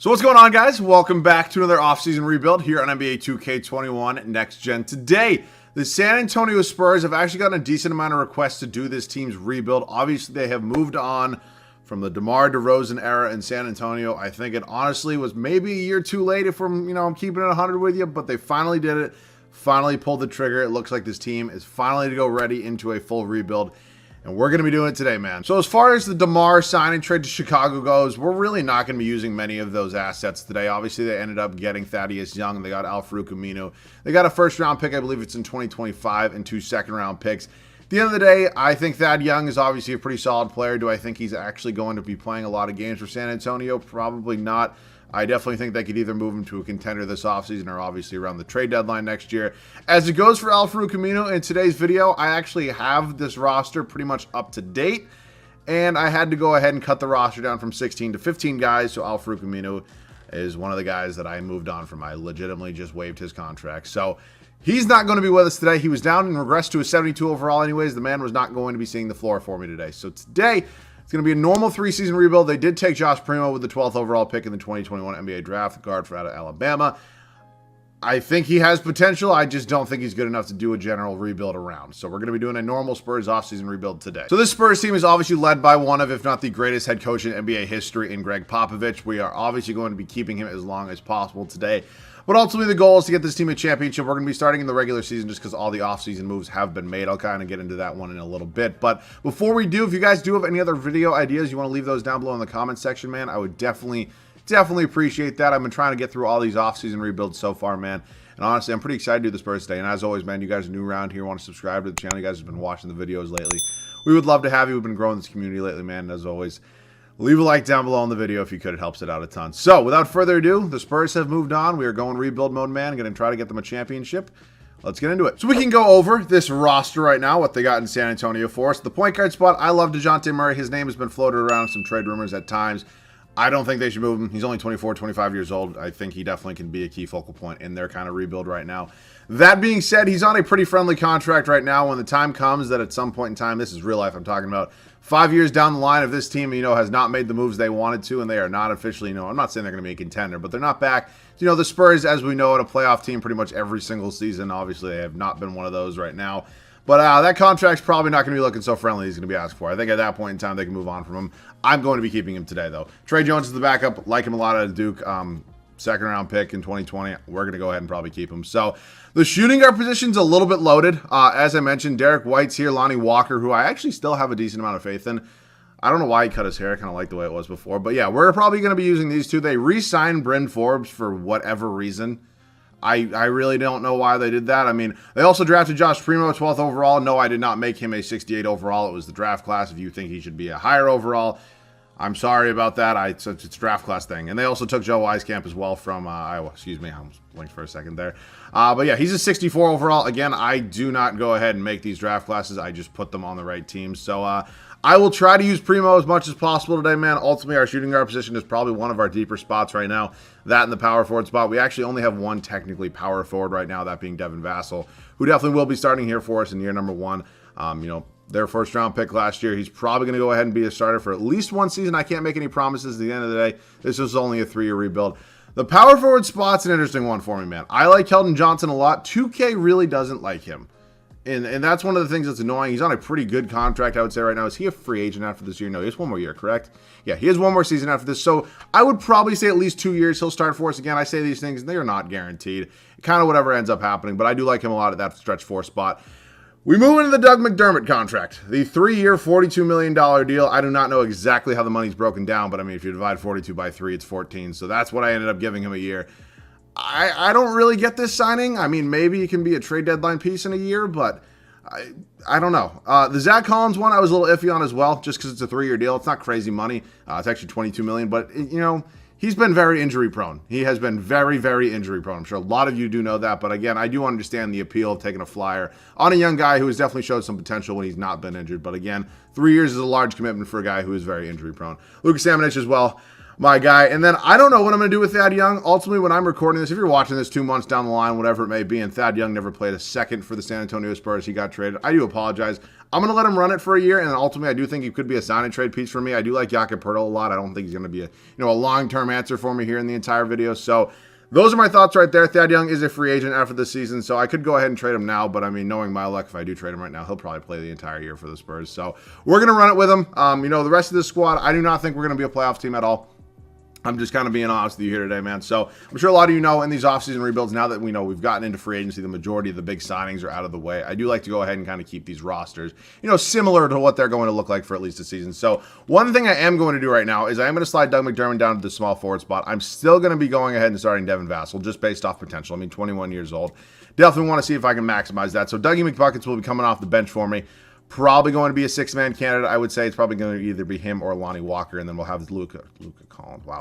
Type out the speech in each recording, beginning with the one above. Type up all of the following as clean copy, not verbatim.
So what's going on, guys? Welcome back to another offseason rebuild here on NBA 2K21 Next Gen. Today, the San Antonio Spurs have actually gotten a decent amount of requests to do this team's rebuild. Obviously, they have moved on from the DeMar DeRozan era in San Antonio. I think it honestly was maybe a year too late if I'm keeping it 100 with you, but they finally did it. Finally pulled the trigger. It looks like this team is finally to go ready into a full rebuild. And we're going to be doing it today, man. So as far as the DeMar signing trade to Chicago goes, we're really not going to be using many of those assets today. Obviously, they ended up getting Thaddeus Young. They got Al-Farouq Aminu. They got a first-round pick, I believe it's in 2025, and 2 second-round picks. At the end of the day, I think Thad Young is obviously a pretty solid player. Do I think he's actually going to be playing a lot of games for San Antonio? Probably not. I definitely think they could either move him to a contender this offseason or obviously around the trade deadline next year. As it goes for Al-Farouq Aminu, in today's video, I actually have this roster pretty much up to date, and I had to go ahead and cut the roster down from 16 to 15 guys, so Al-Farouq Aminu is one of the guys that I moved on from. I legitimately just waived his contract. So he's not going to be with us today. He was down and regressed to a 72 overall anyways. The man was not going to be seeing the floor for me today. So today, it's going to be a normal 3-season rebuild. They did take Josh Primo with the 12th overall pick in the 2021 NBA draft, guard out of Alabama. I think he has potential. I just don't think he's good enough to do a general rebuild around. So we're going to be doing a normal Spurs offseason rebuild today. So this Spurs team is obviously led by one of, if not the greatest head coach in NBA history in Greg Popovich. We are obviously going to be keeping him as long as possible today. But ultimately, the goal is to get this team a championship. We're going to be starting in the regular season just because all the offseason moves have been made. I'll kind of get into that one in a little bit. But before we do, if you guys do have any other video ideas, you want to leave those down below in the comments section, man, I would definitely appreciate that. I've been trying to get through all these offseason rebuilds so far, man. And honestly, I'm pretty excited to do the Spurs today. And as always, man, you guys are new around here, want to subscribe to the channel. You guys have been watching the videos lately. We would love to have you. We've been growing this community lately, man. And as always, leave a like down below on the video if you could. It helps it out a ton. So, without further ado, the Spurs have moved on. We are going rebuild mode, man. Going to try to get them a championship. Let's get into it. So we can go over this roster right now, what they got in San Antonio for us. The point guard spot, I love DeJounte Murray. His name has been floated around some trade rumors at times. I don't think they should move him. He's only 24, 25 years old. I think he definitely can be a key focal point in their kind of rebuild right now. That being said, he's on a pretty friendly contract right now. When the time comes that at some point in time, this is real life I'm talking about, 5 years down the line, if this team, has not made the moves they wanted to, and they are not officially, I'm not saying they're going to be a contender, but they're not back. The Spurs, as we know, are a playoff team pretty much every single season. Obviously, they have not been one of those right now. But that contract's probably not going to be looking so friendly he's going to be asked for. I think at that point in time, they can move on from him. I'm going to be keeping him today, though. Trey Jones is the backup. Like him a lot at Duke. Second-round pick in 2020. We're going to go ahead and probably keep him. So the shooting guard position's a little bit loaded. As I mentioned, Derek White's here. Lonnie Walker, who I actually still have a decent amount of faith in. I don't know why he cut his hair. I kind of like the way it was before. But yeah, we're probably going to be using these two. They re-signed Bryn Forbes for whatever reason. I really don't know why they did that. I mean, they also drafted Josh Primo, 12th overall. No, I did not make him a 68 overall. It was the draft class. If you think he should be a higher overall, I'm sorry about that. It's a draft class thing. And they also took Joe Wieskamp as well from Iowa. Excuse me, I almost blinked for a second there. But yeah, he's a 64 overall. Again, I do not go ahead and make these draft classes. I just put them on the right teams. So I will try to use Primo as much as possible today, man. Ultimately, our shooting guard position is probably one of our deeper spots right now. That and the power forward spot. We actually only have one technically power forward right now, that being Devin Vassell, who definitely will be starting here for us in year number 1. Their first-round pick last year. He's probably going to go ahead and be a starter for at least one season. I can't make any promises at the end of the day. This is only a 3-year rebuild. The power forward spot's an interesting one for me, man. I like Keldon Johnson a lot. 2K really doesn't like him. And that's one of the things that's annoying. He's on a pretty good contract, I would say, right now. Is he a free agent after this year? No, he has one more year, correct? Yeah, he has one more season after this. So I would probably say at least 2 years he'll start for us again. I say these things, they are not guaranteed. Kind of whatever ends up happening, but I do like him a lot at that stretch 4 spot. We move into the Doug McDermott contract, the 3-year, $42 million deal. I do not know exactly how the money's broken down, but I mean, if you divide 42 by 3, it's 14. So that's what I ended up giving him a year. I don't really get this signing. I mean, maybe it can be a trade deadline piece in a year, but I don't know. The Zach Collins one, I was a little iffy on as well, just because it's a 3-year deal. It's not crazy money. It's actually $22 million, but he's been very injury prone. He has been very, very injury prone. I'm sure a lot of you do know that, but again, I do understand the appeal of taking a flyer on a young guy who has definitely showed some potential when he's not been injured. But again, 3 years is a large commitment for a guy who is very injury prone. Lucas Samanic as well. my guy. And then I don't know what I'm going to do with Thad Young. Ultimately, when I'm recording this, if you're watching this 2 months down the line, whatever it may be, and Thad Young never played a second for the San Antonio Spurs, he got traded, I do apologize. I'm going to let him run it for a year, and ultimately, I do think he could be a sign and trade piece for me. I do like Jakob Poeltl a lot. I don't think he's going to be a long-term answer for me here in the entire video. So those are my thoughts right there. Thad Young is a free agent after this season, so I could go ahead and trade him now, but I mean, knowing my luck, if I do trade him right now, he'll probably play the entire year for the Spurs. So we're going to run it with him. The rest of this squad, I do not think we're going to be a playoff team at all. I'm just kind of being honest with you here today, man. So I'm sure a lot of you know in these offseason rebuilds, now that we know we've gotten into free agency, the majority of the big signings are out of the way. I do like to go ahead and kind of keep these rosters, similar to what they're going to look like for at least a season. So one thing I am going to do right now is I am going to slide Doug McDermott down to the small forward spot. I'm still going to be going ahead and starting Devin Vassell just based off potential. 21 years old. Definitely want to see if I can maximize that. So Dougie McBuckets will be coming off the bench for me. Probably going to be a six-man candidate. I would say it's probably going to either be him or Lonnie Walker, and then we'll have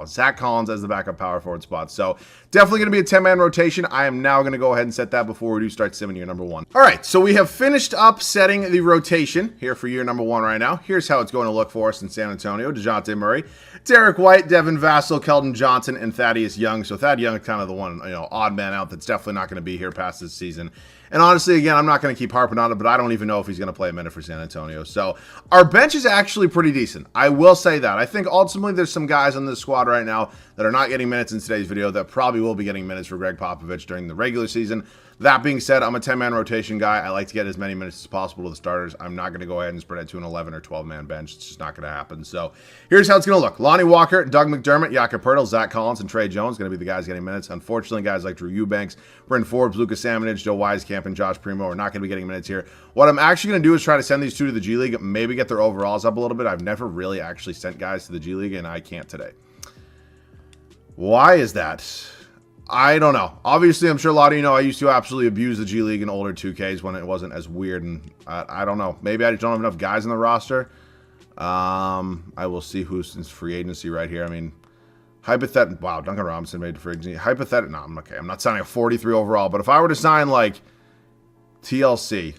Zach Collins as the backup power forward spot. So definitely going to be a 10-man rotation. I am now going to go ahead and set that before we do start simming year number 1. All right, so we have finished up setting the rotation here for year number 1 right now. Here's how it's going to look for us in San Antonio. DeJounte Murray, Derek White, Devin Vassell, Keldon Johnson, and Thaddeus Young. So Thad Young is kind of the one, odd man out that's definitely not going to be here past this season. And honestly, again, I'm not going to keep harping on it, but I don't even know if he's going to play a minute for San Antonio. So our bench is actually pretty decent. I will say that. I think ultimately there's some guys on this squad right now that are not getting minutes in today's video that probably will be getting minutes for Greg Popovich during the regular season. That being said, I'm a 10-man rotation guy. I like to get as many minutes as possible to the starters. I'm not going to go ahead and spread it to an 11 or 12-man bench. It's just not going to happen. So here's how it's going to look. Lonnie Walker, Doug McDermott, Jakob Poeltl, Zach Collins, and Trey Jones going to be the guys getting minutes. Unfortunately, guys like Drew Eubanks, Bryn Forbes, Lucas Salmonage, Joe Wieskamp, and Josh Primo are not going to be getting minutes here. What I'm actually going to do is try to send these two to the G League, maybe get their overalls up a little bit. I've never really actually sent guys to the G League, and I can't today. Why is that? I don't know. Obviously, I'm sure a lot of you know I used to absolutely abuse the G League in older 2Ks when it wasn't as weird, and I don't know. Maybe I just don't have enough guys in the roster. I will see who's in free agency right here. Hypothetical. Wow, Duncan Robinson made free agency. Hypothetical. No, I'm okay. I'm not signing a 43 overall, but if I were to sign like TLC,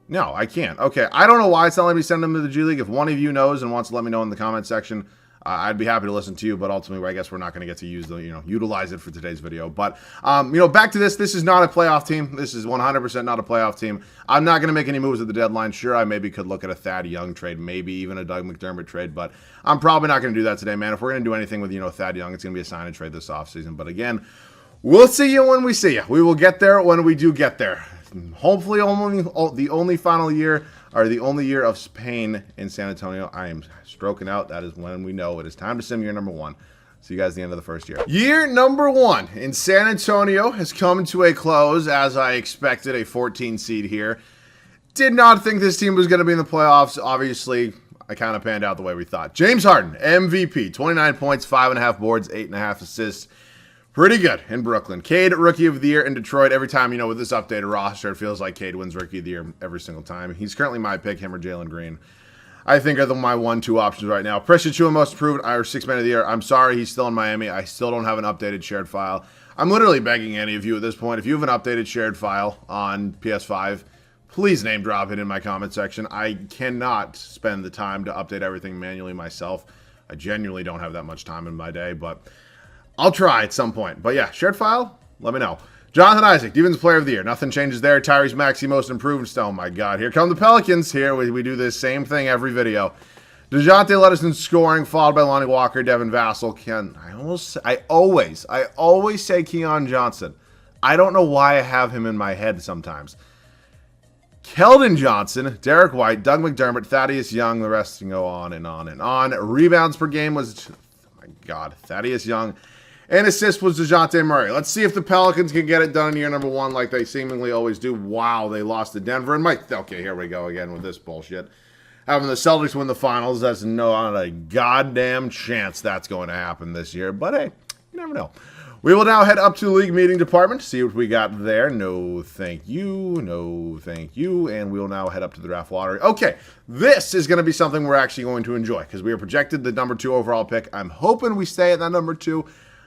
no, I can't. Okay, I don't know why it's not letting me send them to the G League. If one of you knows and wants to let me know in the comment section, I'd be happy to listen to you, but ultimately, I guess we're not going to get to utilize it for today's video. But, back to this. This is not a playoff team. This is 100% not a playoff team. I'm not going to make any moves at the deadline. Sure, I maybe could look at a Thad Young trade, maybe even a Doug McDermott trade, but I'm probably not going to do that today, man. If we're going to do anything with, Thad Young, it's going to be a sign and trade this offseason. But again, we'll see you when we see you. We will get there when we do get there. Hopefully, the only final year, or the only year of Spain in San Antonio. I am stroking out. That is when we know it is time to sim year number 1. See you guys at the end of the first year. Year number 1 in San Antonio has come to a close, as I expected, a 14 seed here. Did not think this team was going to be in the playoffs. Obviously, I kind of panned out the way we thought. James Harden, MVP, 29 points, 5.5 boards, 8.5 assists. Pretty good in Brooklyn. Cade, Rookie of the Year in Detroit. Every time, with this updated roster, it feels like Cade wins Rookie of the Year every single time. He's currently my pick, him or Jalen Green. I think are my 1-2 options right now. Precious Chua, most improved, our 6-man of the year. I'm sorry he's still in Miami. I still don't have an updated shared file. I'm literally begging any of you at this point, if you have an updated shared file on PS5, please name drop it in my comment section. I cannot spend the time to update everything manually myself. I genuinely don't have that much time in my day, but I'll try at some point. But yeah, shared file, let me know. Jonathan Isaac, Defense Player of the Year. Nothing changes there. Tyrese Maxey, most improved. Oh my God, here come the Pelicans. Here we do this same thing every video. DeJounte led us in scoring, followed by Lonnie Walker, Devin Vassell. I always say Keon Johnson. I don't know why I have him in my head sometimes. Keldon Johnson, Derek White, Doug McDermott, Thaddeus Young. The rest can go on and on and on. Rebounds per game was, oh my God, Thaddeus Young. And assist was DeJounte Murray. Let's see if the Pelicans can get it done in year number 1 like they seemingly always do. Wow, they lost to Denver. And okay, here we go again with this bullshit. Having the Celtics win the finals, that's not a goddamn chance that's going to happen this year. But hey, you never know. We will now head up to the league meeting department, see what we got there. No, thank you. No, thank you. And we will now head up to the draft lottery. Okay, this is going to be something we're actually going to enjoy because we are projected the number 2 overall pick. I'm hoping we stay at that number 2.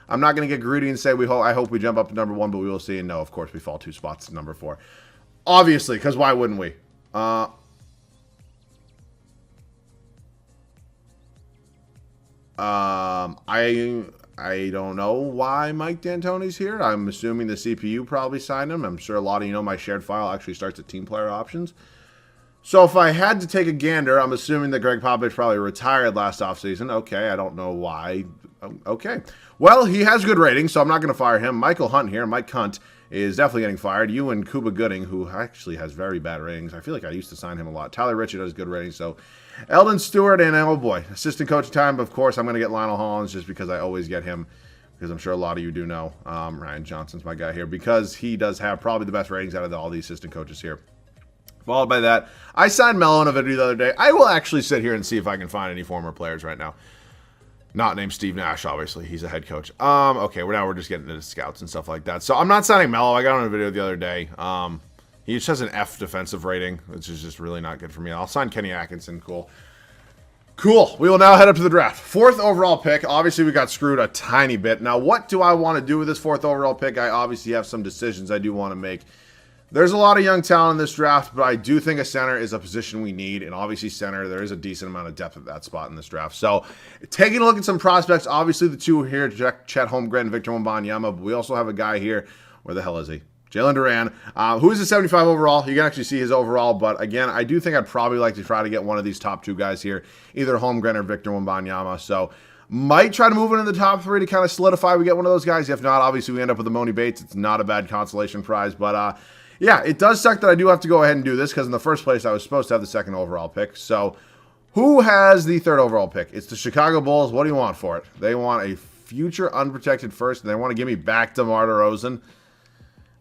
I'm not going to get greedy and say I hope we jump up to number 1, but we will see. And no, of course, we fall 2 spots to number 4. Obviously, because why wouldn't we? I don't know why Mike D'Antoni's here. I'm assuming the CPU probably signed him. I'm sure a lot of you know my shared file actually starts at team player options. So if I had to take a gander, I'm assuming that Greg Popovich probably retired last offseason. Okay, I don't know why. Okay. Well, he has good ratings, so I'm not going to fire him. Michael Hunt here, Mike Hunt, is definitely getting fired. You and Cuba Gooding, who actually has very bad ratings. I feel like I used to sign him a lot. Tyler Ritchie does good ratings, so Eldon Stewart and, oh boy, assistant coach time. Of course, I'm going to get Lionel Hollins just because I always get him, because I'm sure a lot of you do know. Ryan Johnson's my guy here because he does have probably the best ratings out of all the assistant coaches here. Followed by that, I signed Melo in a video the other day. I will actually sit here and see if I can find any former players right now. Not named Steve Nash, obviously. He's a head coach. Okay, we're just getting into scouts and stuff like that. So I'm not signing Melo. I got on a video the other day. He just has an F defensive rating, which is just really not good for me. I'll sign Kenny Atkinson. Cool. We will now head up to the draft. 4th overall pick. Obviously, we got screwed a tiny bit. Now, what do I want to do with this 4th overall pick? I obviously have some decisions I do want to make. There's a lot of young talent in this draft, but I do think a center is a position we need. And obviously center, there is a decent amount of depth at that spot in this draft. So taking a look at some prospects, obviously the two here, Chet Holmgren and Victor Wembanyama. But we also have a guy here. Where the hell is he? Jalen Duran, who is a 75 overall. You can actually see his overall. But again, I do think I'd probably like to try to get one of these top 2 guys here, either Holmgren or Victor Wembanyama. So might try to move into the top 3 to kind of solidify we get one of those guys. If not, obviously we end up with the Money Bates. It's not a bad consolation prize. But yeah, it does suck that I do have to go ahead and do this because in the first place, I was supposed to have the 2nd overall pick. So who has the 3rd overall pick? It's the Chicago Bulls. What do you want for it? They want a future unprotected first, and they want to give me back DeMar DeRozan.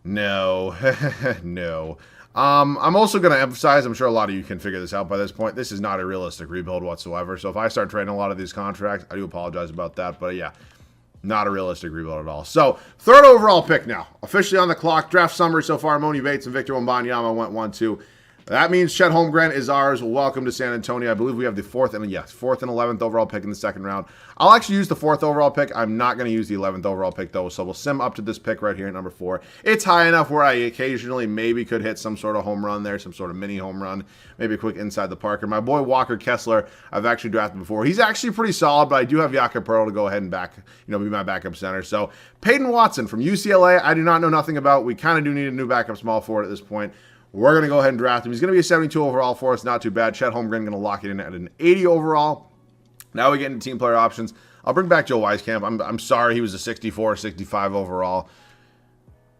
No. No. I'm also going to emphasize, I'm sure a lot of you can figure this out by this point, this is not a realistic rebuild whatsoever. So if I start trading a lot of these contracts, I do apologize about that. But yeah, not a realistic rebuild at all. So, 3rd overall pick now. Officially on the clock. Draft summary so far. Money Bates and Victor Wembanyama went 1-2. That means Chet Holmgren is ours. Welcome to San Antonio. I believe we have the 4th and 11th overall pick in the 2nd round. I'll actually use the 4th overall pick. I'm not going to use the 11th overall pick, though. So, we'll sim up to this pick right here at number 4. It's high enough where I occasionally maybe could hit some sort of home run there, some sort of mini home run, maybe a quick inside the park. And my boy Walker Kessler, I've actually drafted before. He's actually pretty solid, but I do have Jakob Poeltl to go ahead and be my backup center. So, Peyton Watson from UCLA, I do not know nothing about. We kind of do need a new backup small forward at this point. We're going to go ahead and draft him. He's going to be a 72 overall for us. Not too bad. Chet Holmgren going to lock it in at an 80 overall. Now we get into team player options. I'll bring back Joe Wieskamp. I'm sorry he was a 64, 65 overall.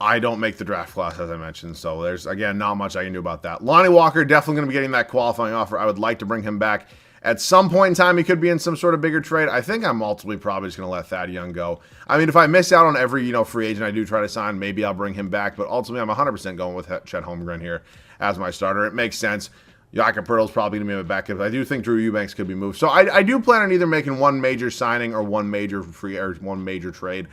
I don't make the draft class, as I mentioned. So there's, again, not much I can do about that. Lonnie Walker, definitely going to be getting that qualifying offer. I would like to bring him back. At some point in time, he could be in some sort of bigger trade. I think I'm ultimately probably just going to let Thad Young go. I mean, if I miss out on every, free agent I do try to sign, maybe I'll bring him back. But ultimately, I'm 100% going with Chet Holmgren here as my starter. It makes sense. Jakob Poeltl is probably going to be my backup. I do think Drew Eubanks could be moved. So I do plan on either making one major signing or one major trade.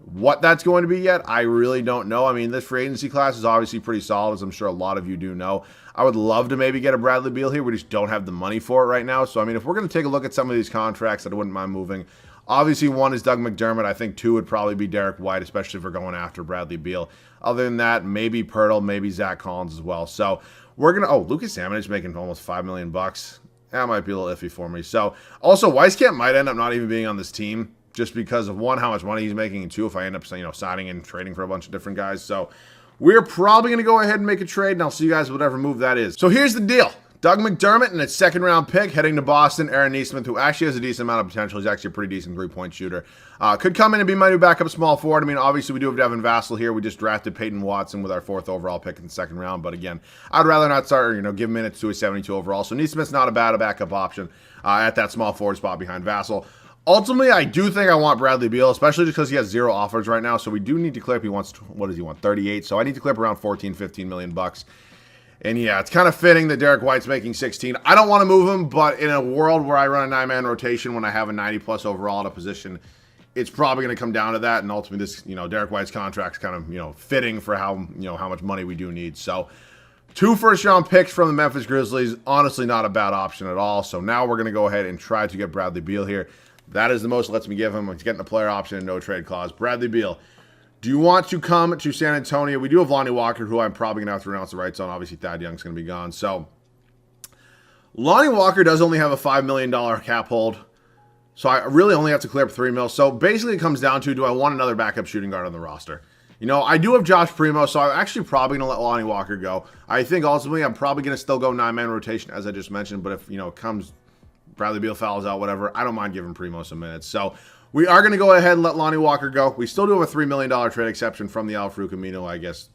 What that's going to be yet, I really don't know. I mean, this free agency class is obviously pretty solid, as I'm sure a lot of you do know. I would love to maybe get a Bradley Beal here. We just don't have the money for it right now. So, I mean, if we're going to take a look at some of these contracts that I wouldn't mind moving, obviously one is Doug McDermott. I think 2 would probably be Derek White, especially if we're going after Bradley Beal. Other than that, maybe Poeltl, maybe Zach Collins as well. So, we're going to, Lucas Samanic making almost $5 million. That might be a little iffy for me. So, also, Wieskamp might end up not even being on this team, just because of, 1, how much money he's making, and 2, if I end up signing and trading for a bunch of different guys. So we're probably going to go ahead and make a trade, and I'll see you guys whatever move that is. So here's the deal. Doug McDermott and its 2nd round pick heading to Boston. Aaron Nesmith, who actually has a decent amount of potential. He's actually a pretty decent 3-point shooter. Could come in and be my new backup small forward. I mean, obviously we do have Devin Vassell here. We just drafted Peyton Watson with our 4th overall pick in the 2nd round. But again, I'd rather not start, give minutes to a 72 overall. So Nesmith's not a bad backup option at that small forward spot behind Vassell. Ultimately, I do think I want Bradley Beal, especially just because he has 0 offers right now. So we do need to clip. He wants, what does he want? 38. So I need to clip around 14, $15 million. And yeah, it's kind of fitting that Derek White's making 16. I don't want to move him, but in a world where I run a 9-man rotation when I have a 90-plus overall at a position, it's probably going to come down to that. And ultimately, this, Derek White's contract's kind of, fitting for how much money we do need. So 2 first-round picks from the Memphis Grizzlies, honestly not a bad option at all. So now we're going to go ahead and try to get Bradley Beal here. That is the most it lets me give him. He's getting a player option and no trade clause. Bradley Beal, do you want to come to San Antonio? We do have Lonnie Walker, who I'm probably going to have to renounce the rights on. Obviously, Thad Young's going to be gone. So, Lonnie Walker does only have a $5 million cap hold. So I really only have to clear up 3 mil. So basically it comes down to, do I want another backup shooting guard on the roster? You know, I do have Josh Primo, so I'm actually probably going to let Lonnie Walker go. I think ultimately I'm probably going to still go 9-man rotation, as I just mentioned. But if, you know, it comes, Bradley Beal fouls out, whatever, I don't mind giving Primo some minutes. So we are going to go ahead and let Lonnie Walker go. We still do have a $3 million trade exception from the Al-Farouq Amino, I guess,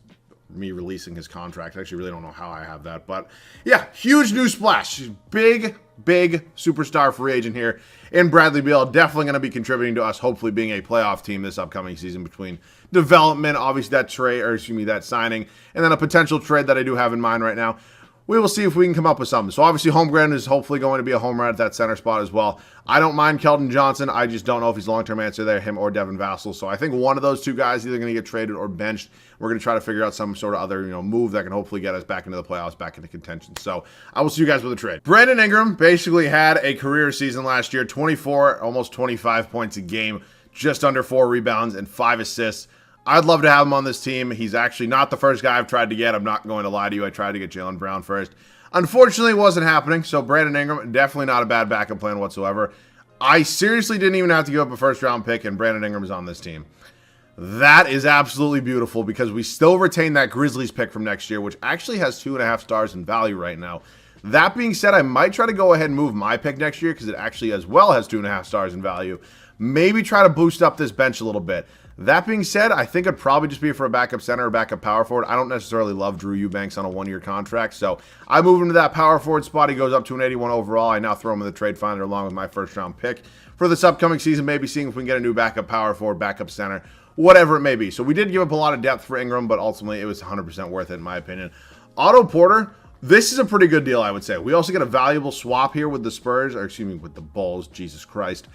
me releasing his contract. I actually really don't know how I have that. But, yeah, huge news splash. Big superstar free agent here in Bradley Beal. Definitely going to be contributing to us hopefully being a playoff team this upcoming season between development, obviously that trade, or excuse me, that signing, and then a potential trade that I do have in mind right now. We will see if we can come up with something. So obviously Holmgren is hopefully going to be a home run at that center spot as well. I don't mind Keldon Johnson. I just don't know if he's a long-term answer there, him or Devin Vassell. So I think one of those two guys is either going to get traded or benched. We're going to try to figure out some sort of other, you know, move that can hopefully get us back into the playoffs, back into contention. So I will see you guys with a trade. Brandon Ingram basically had a career season last year, 24, almost 25 points a game, just under 4 rebounds and 5 assists. I'd love to have him on this team. He's actually not the first guy I've tried to get. I'm not going to lie to you. I tried to get Jaylen Brown first. Unfortunately, it wasn't happening. So Brandon Ingram, definitely not a bad backup plan whatsoever. I seriously didn't even have to give up a first-round pick, and Brandon Ingram is on this team. That is absolutely beautiful because we still retain that Grizzlies pick from next year, which actually has 2.5 stars in value right now. That being said, I might try to go ahead and move my pick next year because it actually as well has 2.5 stars in value. Maybe try to boost up this bench a little bit. That being said, I think it'd probably just be for a backup center or backup power forward. I don't necessarily love Drew Eubanks on a 1-year contract, so I move him to that power forward spot. He goes up to an 81 overall. I now throw him in the trade finder along with my first-round pick for this upcoming season, maybe seeing if we can get a new backup power forward, backup center, whatever it may be. So we did give up a lot of depth for Ingram, but ultimately it was 100% worth it in my opinion. Otto Porter, this is a pretty good deal, I would say. We also get a valuable swap here with the Spurs, or excuse me, with the Bulls, Jesus Christ.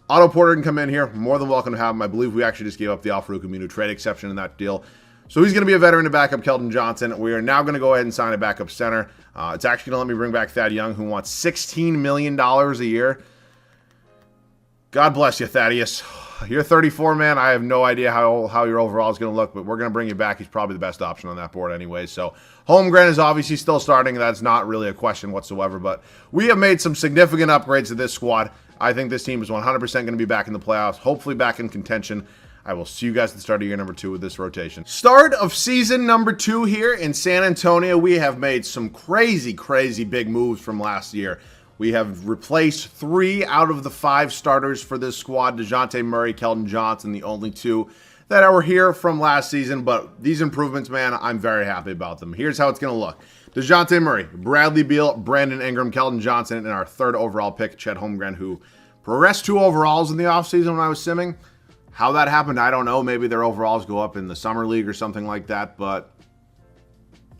Otto Porter can come in here. More than welcome to have him. I believe we actually just gave up the Al-Farouq Amino trade exception in that deal. So he's going to be a veteran to back up Keldon Johnson. We are now going to go ahead and sign a backup center. It's actually going to let me bring back Thad Young, who wants $16 million a year. God bless you, Thaddeus. You're 34, man. I have no idea how your overall is going to look, but we're going to bring you back. He's probably the best option on that board anyway. So Holmgren is obviously still starting. That's not really a question whatsoever, but we have made some significant upgrades to this squad. I think this team is 100% going to be back in the playoffs, hopefully back in contention. I will see you guys at the start of year number 2 with this rotation. Start of season number 2 here in San Antonio. We have made some crazy big moves from last year. We have replaced 3 out of the 5 starters for this squad. DeJounte Murray, Keldon Johnson, the only 2 that were here from last season. But these improvements, man, I'm very happy about them. Here's how it's going to look. DeJounte Murray, Bradley Beal, Brandon Ingram, Keldon Johnson, and our 3rd overall pick, Chet Holmgren, who progressed 2 overalls in the offseason when I was simming. How that happened, I don't know. Maybe their overalls go up in the summer league or something like that, but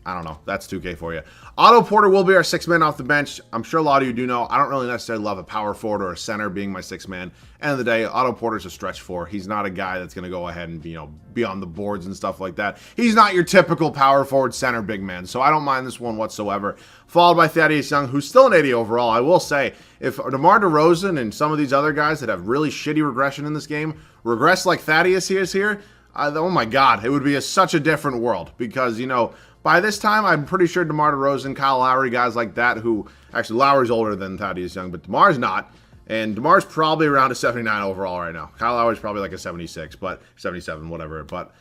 I don't know. That's 2K for you. Otto Porter will be our 6th man off the bench. I'm sure a lot of you do know. I don't really necessarily love a power forward or a center being my 6th man. End of the day, Otto Porter's a stretch 4. He's not a guy that's going to go ahead and be on the boards and stuff like that. He's not your typical power forward center big man, so I don't mind this one whatsoever. Followed by Thaddeus Young, who's still an 80 overall. I will say, if DeMar DeRozan and some of these other guys that have really shitty regression in this game regress like Thaddeus is here, oh my God, it would be such a different world because, by this time, I'm pretty sure DeMar DeRozan, Kyle Lowry, guys like that who, actually Lowry's older than Thaddeus Young, but DeMar's not. And DeMar's probably around a 79 overall right now. Kyle Lowry's probably like a 76, but 77, whatever. But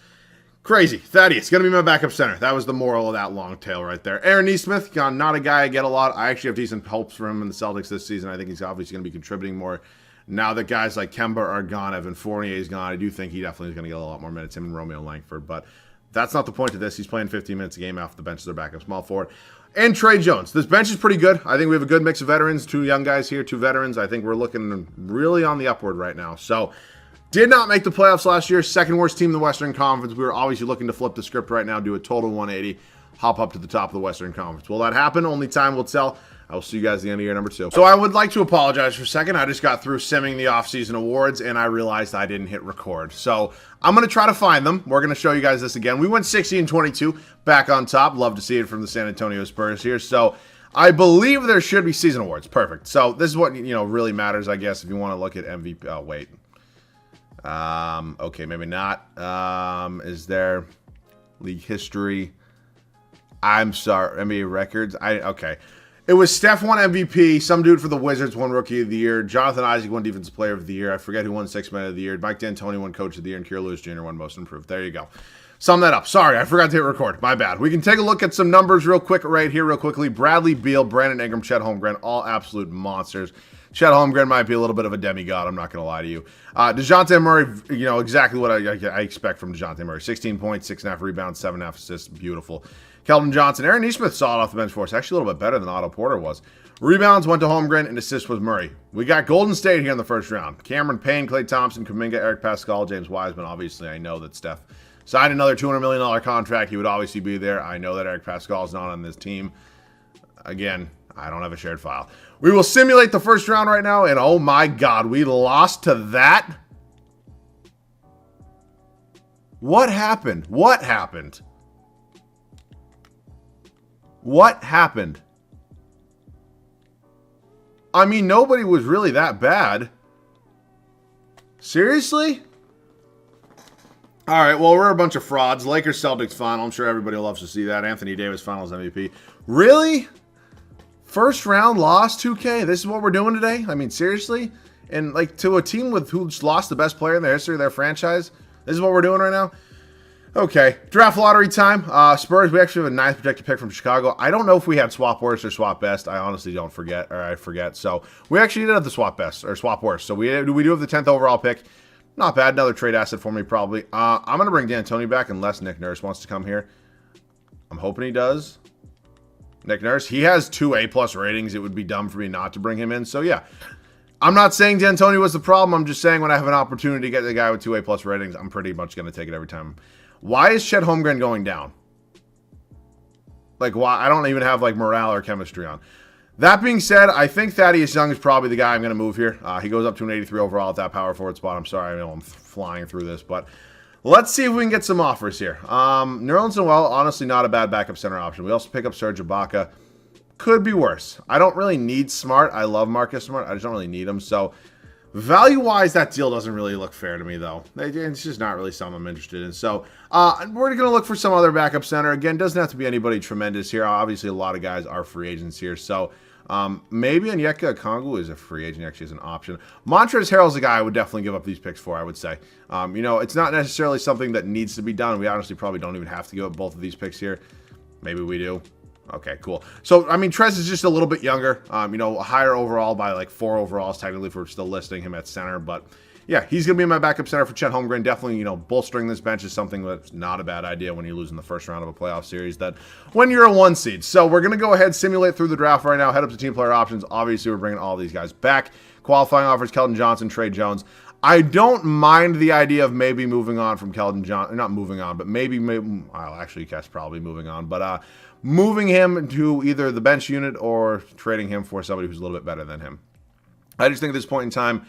crazy. Thaddeus, going to be my backup center. That was the moral of that long tail right there. Aaron Nesmith, not a guy I get a lot. I actually have decent hopes for him in the Celtics this season. I think he's obviously going to be contributing more. Now that guys like Kemba are gone, Evan Fournier is gone, I do think he definitely is going to get a lot more minutes, him and Romeo Langford. But that's not the point of this. He's playing 15 minutes a game off the bench as their backup small forward. And Trey Jones. This bench is pretty good. I think we have a good mix of veterans. 2 young guys here, 2 veterans. I think we're looking really on the upward right now. So, did not make the playoffs last year. 2nd worst team in the Western Conference. We were obviously looking to flip the script right now, do a total 180, hop up to the top of the Western Conference. Will that happen? Only time will tell. I will see you guys at the end of year number 2. So I would like to apologize for a second. I just got through simming the offseason awards, and I realized I didn't hit record. So I'm going to try to find them. We're going to show you guys this again. We went 60-22 back on top. Love to see it from the San Antonio Spurs here. So I believe there should be season awards. Perfect. So this is what really matters, I guess, if you want to look at MVP. Oh, wait. Okay, maybe not. Is there league history? I'm sorry. NBA records. Okay. It was Steph won MVP, some dude for the Wizards won Rookie of the Year, Jonathan Isaac won Defensive Player of the Year, I forget who won Sixth Man of the Year, Mike D'Antoni won Coach of the Year, and Kira Lewis Jr. won Most Improved. There you go. Sum that up. Sorry, I forgot to hit record. My bad. We can take a look at some numbers real quick right here, real quickly. Bradley Beal, Brandon Ingram, Chet Holmgren, all absolute monsters. Chet Holmgren might be a little bit of a demigod, I'm not going to lie to you. DeJounte Murray, exactly what I expect from DeJounte Murray. 16 points, 6.5 rebounds, 7.5 assists. Beautiful. Keldon Johnson. Aaron Nesmith saw it off the bench for us. Actually, a little bit better than Otto Porter was. Rebounds went to Holmgren, and assists was Murray. We got Golden State here in the first round. Cameron Payne, Klay Thompson, Kuminga, Eric Pascal, James Wiseman. Obviously, I know that Steph signed another $200 million contract. He would obviously be there. I know that Eric Pascal is not on this team. Again, I don't have a shared file. We will simulate the first round right now, and oh my God, we lost to that? What happened? What happened? What happened? I mean, nobody was really that bad. Seriously? All right, well, we're a bunch of frauds. Lakers-Celtics final. I'm sure everybody loves to see that. Anthony Davis finals MVP. Really? First round loss, 2K? This is what we're doing today? I mean, seriously? And, like, to a team who's lost the best player in the history of their franchise? This is what we're doing right now? Okay, draft lottery time. Spurs, we actually have a ninth projected pick from Chicago. I don't know if we had swap worst or swap best. I honestly don't forget, or I forget. So we actually did have the swap best or swap worst. So we do have the 10th overall pick. Not bad. Another trade asset for me probably. I'm going to bring D'Antoni back unless Nick Nurse wants to come here. I'm hoping he does. Nick Nurse, he has 2 A+ ratings. It would be dumb for me not to bring him in. So yeah, I'm not saying D'Antoni was the problem. I'm just saying when I have an opportunity to get the guy with 2 A+ ratings, I'm pretty much going to take it every time. Why is Chet Holmgren going down? Like, why? I don't even have, like, morale or chemistry on. That being said, I think Thaddeus Young is probably the guy I'm going to move here. He goes up to an 83 overall at that power forward spot. I'm sorry, I know I'm flying through this, but let's see if we can get some offers here. Nerlens Noel, honestly, not a bad backup center option. We also pick up Serge Ibaka. Could be worse. I don't really need Smart. I love Marcus Smart. I just don't really need him, so value-wise, that deal doesn't really look fair to me, though. It's just not really something I'm interested in. So we're going to look for some other backup center. Again, doesn't have to be anybody tremendous here. Obviously, a lot of guys are free agents here. So maybe Onyeka Okongwu is a free agent, actually, as an option. Montrezl Harrell's a guy I would definitely give up these picks for, I would say. It's not necessarily something that needs to be done. We honestly probably don't even have to give up both of these picks here. Maybe we do. Okay, cool. So, I mean, Trez is just a little bit younger, higher overall by like 4 overalls, technically, if we're still listing him at center. But, yeah, he's going to be my backup center for Chet Holmgren. Definitely, bolstering this bench is something that's not a bad idea when you lose in the first round of a playoff series that when you're a 1 seed. So, we're going to go ahead, simulate through the draft right now, head up to team player options. Obviously, we're bringing all these guys back. Qualifying offers, Keldon Johnson, Trey Jones. I don't mind the idea of maybe moving on from Keldon Johnson. Not moving on, but maybe I'll actually guess probably moving on. But, moving him to either the bench unit or trading him for somebody who's a little bit better than him. I just think at this point in time,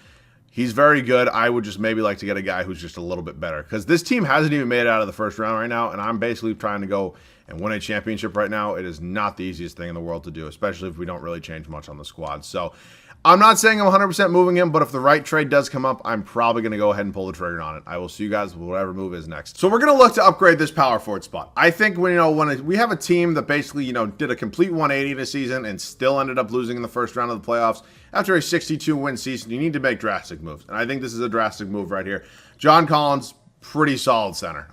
he's very good. I would just maybe like to get a guy who's just a little bit better. Because this team hasn't even made it out of the first round right now, and I'm basically trying to go and win a championship right now. It is not the easiest thing in the world to do, especially if we don't really change much on the squad. So I'm not saying I'm 100% moving him, but if the right trade does come up, I'm probably going to go ahead and pull the trigger on it. I will see you guys with whatever move is next. So we're going to look to upgrade this power forward spot. I think when we have a team that basically did a complete 180 this season and still ended up losing in the first round of the playoffs after a 62-win season, you need to make drastic moves. And I think this is a drastic move right here. John Collins, pretty solid center.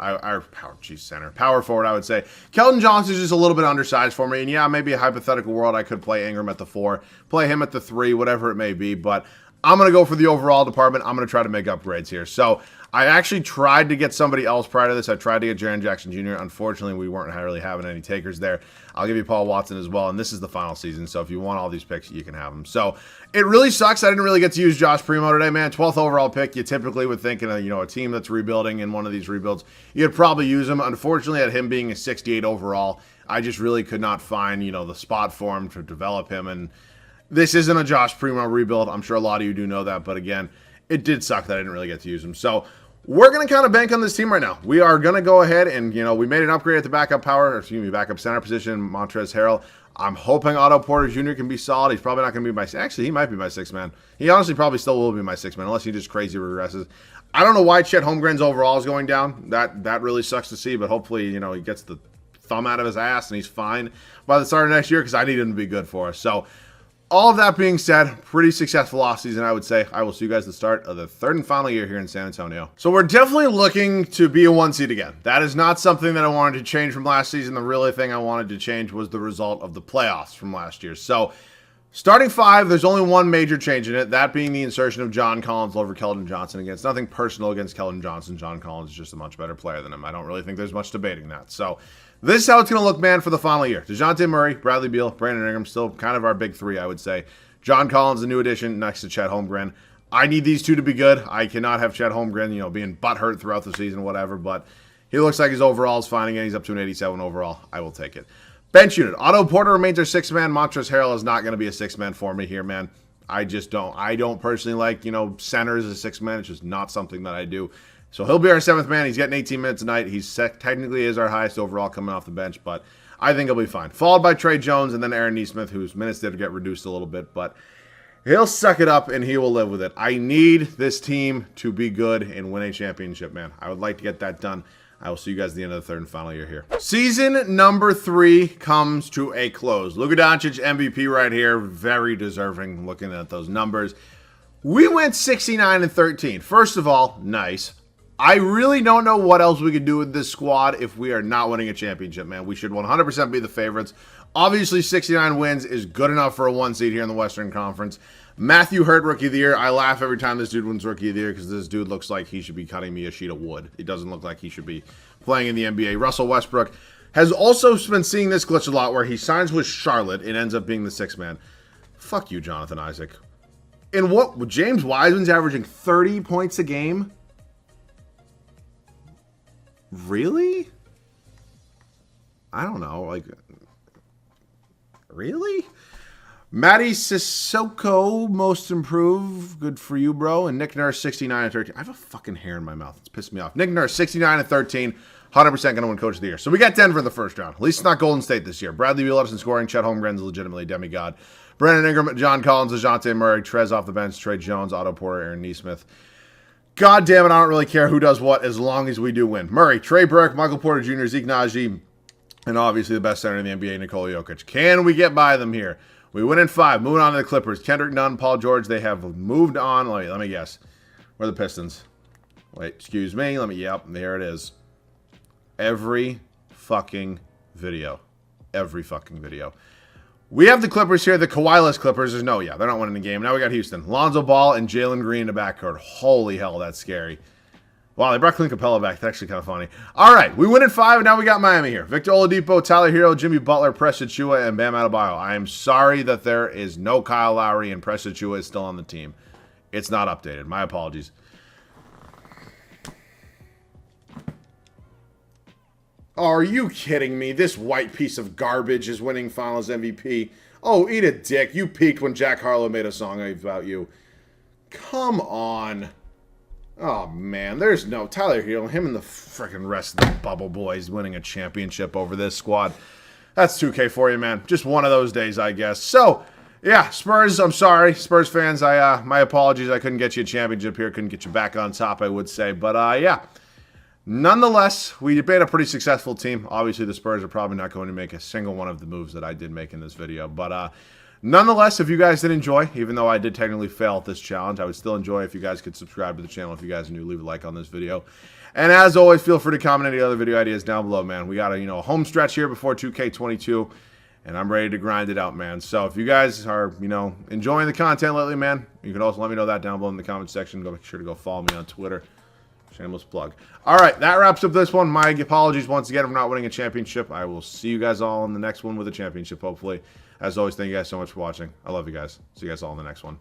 Power forward, I would say. Keldon Johnson is just a little bit undersized for me. And yeah, maybe a hypothetical world, I could play Ingram at the 4, play him at the 3, whatever it may be. But I'm going to go for the overall department. I'm going to try to make upgrades here. So I actually tried to get somebody else prior to this. I tried to get Jaren Jackson Jr. Unfortunately, we weren't really having any takers there. I'll give you Paul Watson as well. And this is the final season. So if you want all these picks, you can have them. So it really sucks. I didn't really get to use Josh Primo today, man. 12th overall pick. You typically would think in a team that's rebuilding in one of these rebuilds, you'd probably use him. Unfortunately, at him being a 68 overall, I just really could not find, the spot for him to develop him. And this isn't a Josh Primo rebuild. I'm sure a lot of you do know that. But again, it did suck that I didn't really get to use him. So we're going to kind of bank on this team right now. We are going to go ahead and, we made an upgrade at the backup center position, Montrezl Harrell. I'm hoping Otto Porter Jr. can be solid. He's probably not going to be he might be my 6th man. He honestly probably still will be my 6th man, unless he just crazy regresses. I don't know why Chet Holmgren's overall is going down. That really sucks to see, but hopefully, he gets the thumb out of his ass and he's fine by the start of next year because I need him to be good for us. So all of that being said, pretty successful offseason, I would say. I will see you guys at the start of the third and final year here in San Antonio. So we're definitely looking to be a 1 seed again. That is not something that I wanted to change from last season. The really thing I wanted to change was the result of the playoffs from last year. So starting 5, there's only one major change in it, that being the insertion of John Collins over Keldon Johnson. Again, it's nothing personal against Keldon Johnson. John Collins is just a much better player than him. I don't really think there's much debating that. So this is how it's going to look, man, for the final year. DeJounte Murray, Bradley Beal, Brandon Ingram, still kind of our big 3, I would say. John Collins, a new addition next to Chet Holmgren. I need these 2 to be good. I cannot have Chet Holmgren, being butthurt throughout the season, whatever, but he looks like his overall is fine again. He's up to an 87 overall. I will take it. Bench unit. Otto Porter remains our 6th man. Montrezl Harrell is not going to be a 6th man for me here, man. I just don't. I don't personally like, centers as a 6th man. It's just not something that I do. So he'll be our 7th man. He's getting 18 minutes a night. He's technically is our highest overall coming off the bench, but I think he'll be fine. Followed by Trey Jones and then Aaron Nesmith, whose minutes did get reduced a little bit, but he'll suck it up and he will live with it. I need this team to be good and win a championship, man. I would like to get that done. I will see you guys at the end of the third and final year here. Season number 3 comes to a close. Luka Doncic, MVP right here. Very deserving looking at those numbers. We went 69-13. First of all, nice. I really don't know what else we could do with this squad if we are not winning a championship, man. We should 100% be the favorites. Obviously, 69 wins is good enough for a 1 seed here in the Western Conference. Matthew Hurt, Rookie of the Year. I laugh every time this dude wins Rookie of the Year because this dude looks like he should be cutting me a sheet of wood. It doesn't look like he should be playing in the NBA. Russell Westbrook has also been seeing this glitch a lot where he signs with Charlotte and ends up being the 6th man. Fuck you, Jonathan Isaac. And what? James Wiseman's averaging 30 points a game? Really? I don't know. Really? Matty Sissoko, most improved. Good for you, bro. And Nick Nurse, 69-13. I have a fucking hair in my mouth. It's pissing me off. Nick Nurse, 69-13. 100% going to win Coach of the Year. So we got Denver in the first round. At least it's not Golden State this year. Bradley Beal in scoring. Chet Holmgren's legitimately a demigod. Brandon Ingram, John Collins, DeJounte Murray, Trez off the bench, Trey Jones, Otto Porter, Aaron Nesmith. God damn it, I don't really care who does what as long as we do win. Murray, Trey Burke, Michael Porter Jr., Zeke Naji, and obviously the best center in the NBA, Nikola Jokic. Can we get by them here? We win in 5. Moving on to the Clippers. Kendrick Nunn, Paul George, they have moved on. Wait, let me guess. Where are the Pistons? Wait, excuse me. Yep, there it is. Every fucking video. Every fucking video. We have the Clippers here. The Kawhi-less Clippers. They're not winning the game. Now we got Houston. Lonzo Ball and Jalen Green in the backcourt. Holy hell, that's scary. Wow, they brought Clint Capella back. That's actually kind of funny. All right, we win in 5, and now we got Miami here. Victor Oladipo, Tyler Hero, Jimmy Butler, Precious Achiuwa, and Bam Adebayo. I am sorry that there is no Kyle Lowry and Precious Achiuwa is still on the team. It's not updated. My apologies. Are you kidding me? This white piece of garbage is winning Finals MVP. Oh, eat a dick. You peaked when Jack Harlow made a song about you. Come on. Oh, man. There's no Tyler Hero. Him and the freaking rest of the Bubble Boys winning a championship over this squad. That's 2K for you, man. Just one of those days, I guess. So, yeah, Spurs, I'm sorry. Spurs fans, my apologies. I couldn't get you a championship here. Couldn't get you back on top, I would say. But, yeah. Nonetheless, we made a pretty successful team. Obviously, the Spurs are probably not going to make a single one of the moves that I did make in this video. But nonetheless, if you guys did enjoy, even though I did technically fail at this challenge, I would still enjoy if you guys could subscribe to the channel. If you guys are new, leave a like on this video. And as always, feel free to comment any other video ideas down below, man. We got a home stretch here before 2K22, and I'm ready to grind it out, man. So if you guys are enjoying the content lately, man, you can also let me know that down below in the comment section. Go make sure to go follow me on Twitter. Shameless plug. All right, that wraps up this one. My apologies once again for not winning a championship. I will see you guys all in the next one with a championship, hopefully. As always, thank you guys so much for watching. I love you guys. See you guys all in the next one.